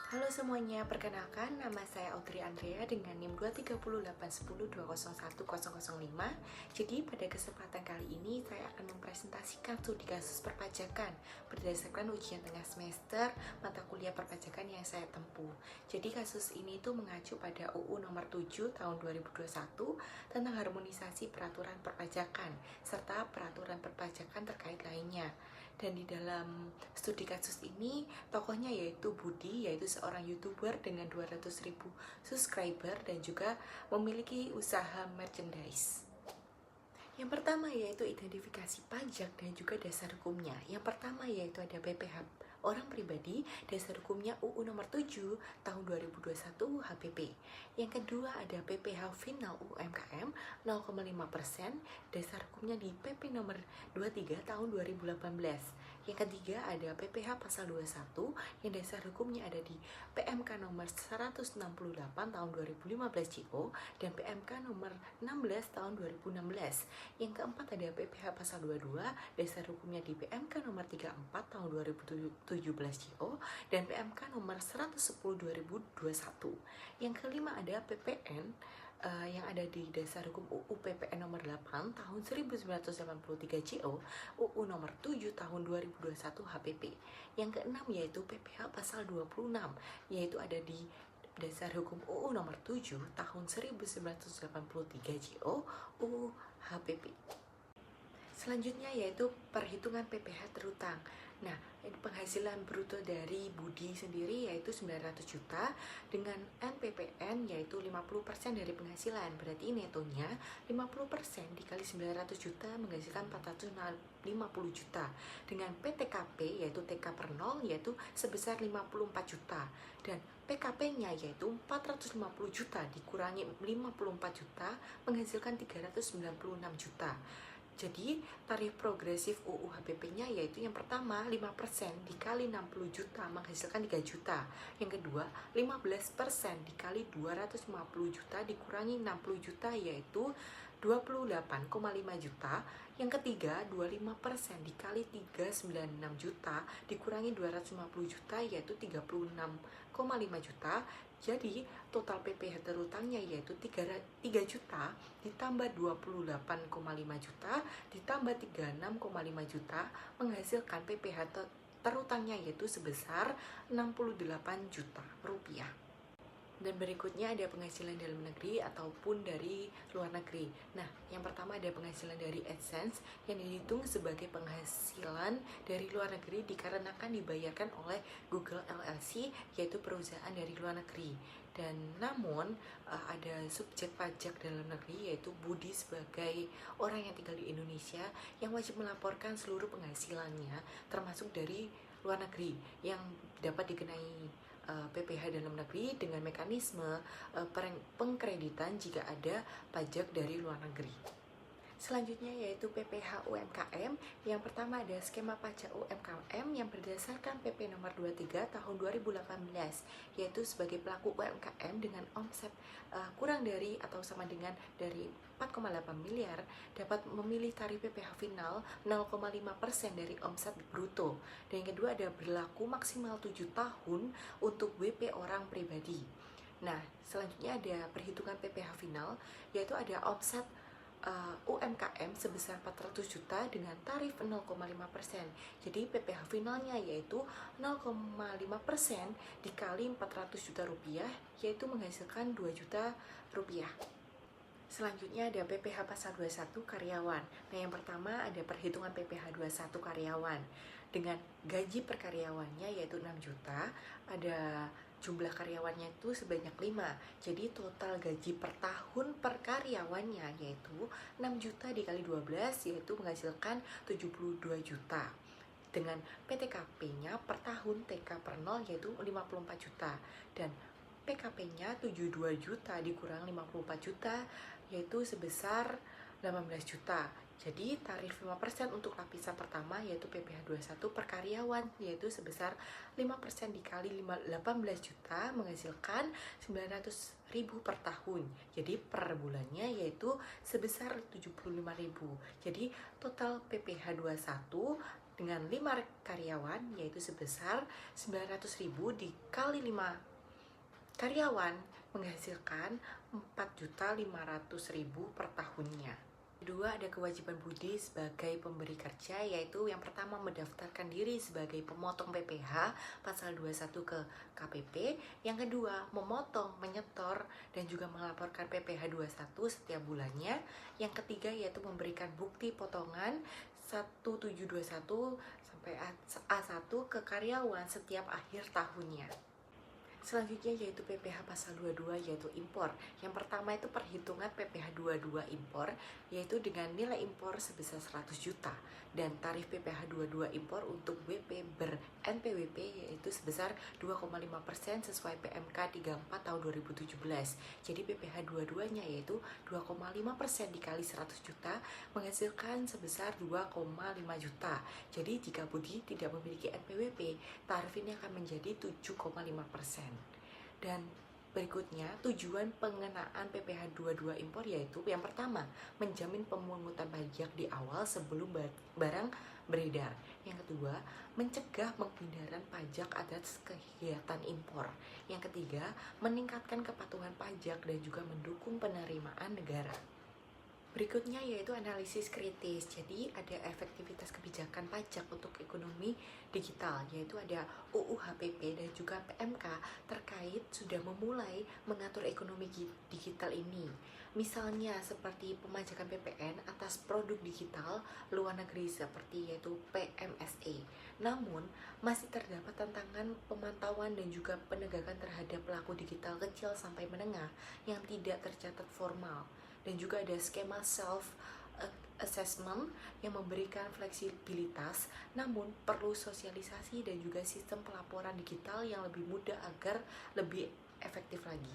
Halo semuanya, perkenalkan nama saya Audrey Andrea dengan NIM 2308102010005. Jadi pada kesempatan kali ini saya akan mempresentasikan studi kasus perpajakan berdasarkan ujian tengah semester mata kuliah perpajakan yang saya tempuh. Jadi kasus ini tuh mengacu pada UU nomor 7 tahun 2021 tentang harmonisasi peraturan perpajakan serta peraturan perpajakan terkait lainnya. Dan di dalam studi kasus ini tokohnya yaitu Budi, yaitu seorang YouTuber dengan 200.000 subscriber dan juga memiliki usaha merchandise. Yang pertama yaitu identifikasi pajak dan juga dasar hukumnya. Yang pertama yaitu ada PPh orang pribadi, dasar hukumnya UU nomor 7 tahun 2021 HPP. Yang kedua ada PPh final UMKM 0,5%, dasar hukumnya di PP nomor 23 tahun 2018. Yang ketiga ada PPh pasal 21 yang dasar hukumnya ada di PMK nomor 168 tahun 2015 JO dan PMK nomor 16 tahun 2016. Yang keempat ada PPh pasal 22 dasar hukumnya di PMK nomor 34 tahun 2017 JO dan PMK nomor 110 2021. Yang kelima ada PPN yang ada di dasar hukum UU PPN nomor 8 tahun 1983 JO, UU nomor 7 tahun 2021 HPP. Yang keenam yaitu PPh pasal 26 yaitu ada di dasar hukum UU nomor 7 tahun 1983 JO, UU HPP. Selanjutnya yaitu perhitungan PPh terutang. Nah, penghasilan bruto dari Budi sendiri yaitu 900 juta dengan NPPN yaitu 50% dari penghasilan. Berarti netonya 50% dikali 900 juta menghasilkan 450 juta. Dengan PTKP yaitu TK per 0 yaitu sebesar 54 juta. Dan PKP-nya yaitu 450 juta dikurangi 54 juta menghasilkan 396 juta. Jadi tarif progresif UU HPP-nya yaitu yang pertama 5% dikali 60 juta menghasilkan 3 juta. Yang kedua 15% dikali 250 juta dikurangi 60 juta yaitu 28,5 juta. Yang ketiga 25% dikali 396 juta dikurangi 250 juta yaitu 36,5 juta. Jadi total PPh terutangnya yaitu 3 juta ditambah 28,5 juta ditambah 36,5 juta menghasilkan PPh terutangnya yaitu sebesar 68 juta rupiah. Dan berikutnya ada penghasilan dalam negeri ataupun dari luar negeri. Nah, yang pertama ada penghasilan dari AdSense yang dihitung sebagai penghasilan dari luar negeri dikarenakan dibayarkan oleh Google LLC yaitu perusahaan dari luar negeri. Dan namun ada subjek pajak dalam negeri yaitu Budi sebagai orang yang tinggal di Indonesia yang wajib melaporkan seluruh penghasilannya termasuk dari luar negeri yang dapat dikenai PPh dalam negeri dengan mekanisme pengkreditan jika ada pajak dari luar negeri. Selanjutnya yaitu PPh UMKM. Yang pertama ada skema pajak UMKM yang berdasarkan PP nomor 23 tahun 2018 yaitu sebagai pelaku UMKM dengan omset kurang dari atau sama dengan dari 4,8 miliar dapat memilih tarif PPh final 0,5% dari omset bruto. Dan yang kedua ada berlaku maksimal 7 tahun untuk WP orang pribadi. Nah, selanjutnya ada perhitungan PPh final yaitu ada omset UMKM sebesar 400 juta dengan tarif 0,5%. Jadi PPh finalnya yaitu 0,5% dikali 400 juta rupiah yaitu menghasilkan 2 juta rupiah. Selanjutnya ada PPh pasal 21 karyawan. Nah, yang pertama ada perhitungan PPh 21 karyawan. Dengan gaji per karyawannya yaitu 6 juta, ada jumlah karyawannya itu sebanyak 5. Jadi total gaji per tahun per karyawannya yaitu 6 juta dikali 12 yaitu menghasilkan 72 juta. Dengan PTKP-nya per tahun TK per 0 yaitu 54 juta dan PKP-nya 72 juta dikurang 54 juta yaitu sebesar 18 juta. Jadi tarif 5% untuk lapisan pertama yaitu PPh 21 per karyawan yaitu sebesar 5% dikali 18 juta menghasilkan 900.000 per tahun. Jadi per bulannya yaitu sebesar 75.000. Jadi total PPh 21 dengan 5 karyawan, yaitu sebesar 900.000 dikali 5 karyawan menghasilkan 4.500.000 per tahunnya. Kedua, ada kewajiban budi sebagai pemberi kerja, yaitu yang pertama mendaftarkan diri sebagai pemotong PPh pasal 21 ke KPP. Yang kedua, memotong, menyetor, dan juga melaporkan PPh 21 setiap bulannya. Yang ketiga, yaitu memberikan bukti potongan 1721 sampai A1 ke karyawan setiap akhir tahunnya. Selanjutnya yaitu PPh pasal 22, yaitu impor. Yang pertama itu perhitungan PPh 22 impor, yaitu dengan nilai impor sebesar 100 juta, dan tarif PPh 22 impor untuk WP ber-NPWP yaitu sebesar 2,5% sesuai PMK 34 tahun 2017. Jadi PPh 22-nya yaitu 2,5% dikali 100 juta menghasilkan sebesar 2,5 juta. Jadi jika Budi tidak memiliki NPWP, tarif ini akan menjadi 7,5%. Dan berikutnya, tujuan pengenaan PPh 22 impor yaitu yang pertama, menjamin pemungutan pajak di awal sebelum barang beredar. Yang kedua, mencegah penghindaran pajak atas kegiatan impor. Yang ketiga, meningkatkan kepatuhan pajak dan juga mendukung penerimaan negara. Berikutnya yaitu analisis kritis. Jadi ada efektivitas kebijakan pajak untuk ekonomi digital, yaitu ada UU HPP dan juga PMK terkait sudah memulai mengatur ekonomi digital ini. Misalnya seperti pemajakan PPN atas produk digital luar negeri seperti yaitu PMSE. Namun masih terdapat tantangan pemantauan dan juga penegakan terhadap pelaku digital kecil sampai menengah yang tidak tercatat formal. Dan juga ada skema self assessment yang memberikan fleksibilitas, namun perlu sosialisasi dan juga sistem pelaporan digital yang lebih mudah agar lebih efektif lagi.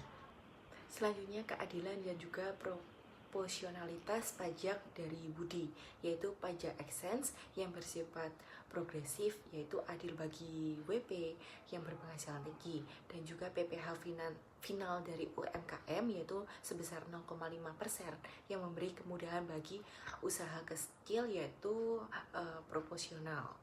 Selanjutnya keadilan dan juga proporsionalitas pajak dari Budi, yaitu pajak exchange yang bersifat progresif, yaitu adil bagi WP yang berpenghasilan tinggi, dan juga PPh final dari UMKM yaitu sebesar 0,5% yang memberi kemudahan bagi usaha kecil, yaitu proporsional.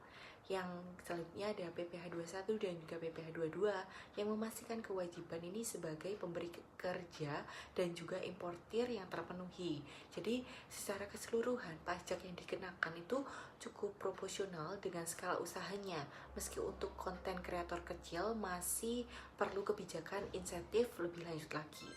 Yang selanjutnya ada PPh 21 dan juga PPh 22 yang memastikan kewajiban ini sebagai pemberi kerja dan juga importir yang terpenuhi. Jadi secara keseluruhan pajak yang dikenakan itu cukup proporsional dengan skala usahanya. Meski untuk konten kreator kecil masih perlu kebijakan insentif lebih lanjut lagi.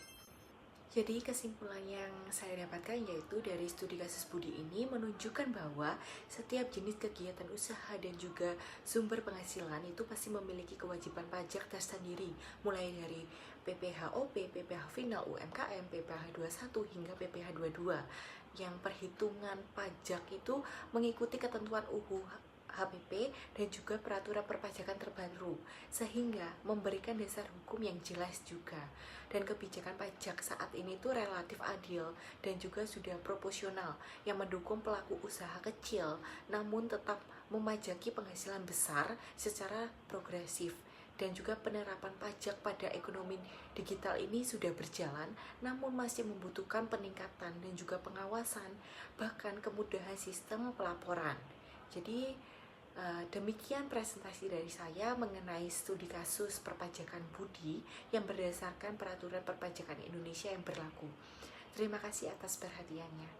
Jadi kesimpulan yang saya dapatkan yaitu dari studi kasus Budi ini menunjukkan bahwa setiap jenis kegiatan usaha dan juga sumber penghasilan itu pasti memiliki kewajiban pajak tersendiri, mulai dari PPh-OP, PPh final UMKM, PPh 21 hingga PPh 22. Yang perhitungan pajak itu mengikuti ketentuan UU HPP dan juga peraturan perpajakan terbaru, sehingga memberikan dasar hukum yang jelas juga. Dan kebijakan pajak saat ini tuh relatif adil dan juga sudah proporsional yang mendukung pelaku usaha kecil, namun tetap memajaki penghasilan besar secara progresif. Dan juga penerapan pajak pada ekonomi digital ini sudah berjalan, namun masih membutuhkan peningkatan dan juga pengawasan, bahkan kemudahan sistem pelaporan. Jadi demikian presentasi dari saya mengenai studi kasus perpajakan Budi yang berdasarkan peraturan perpajakan Indonesia yang berlaku. Terima kasih atas perhatiannya.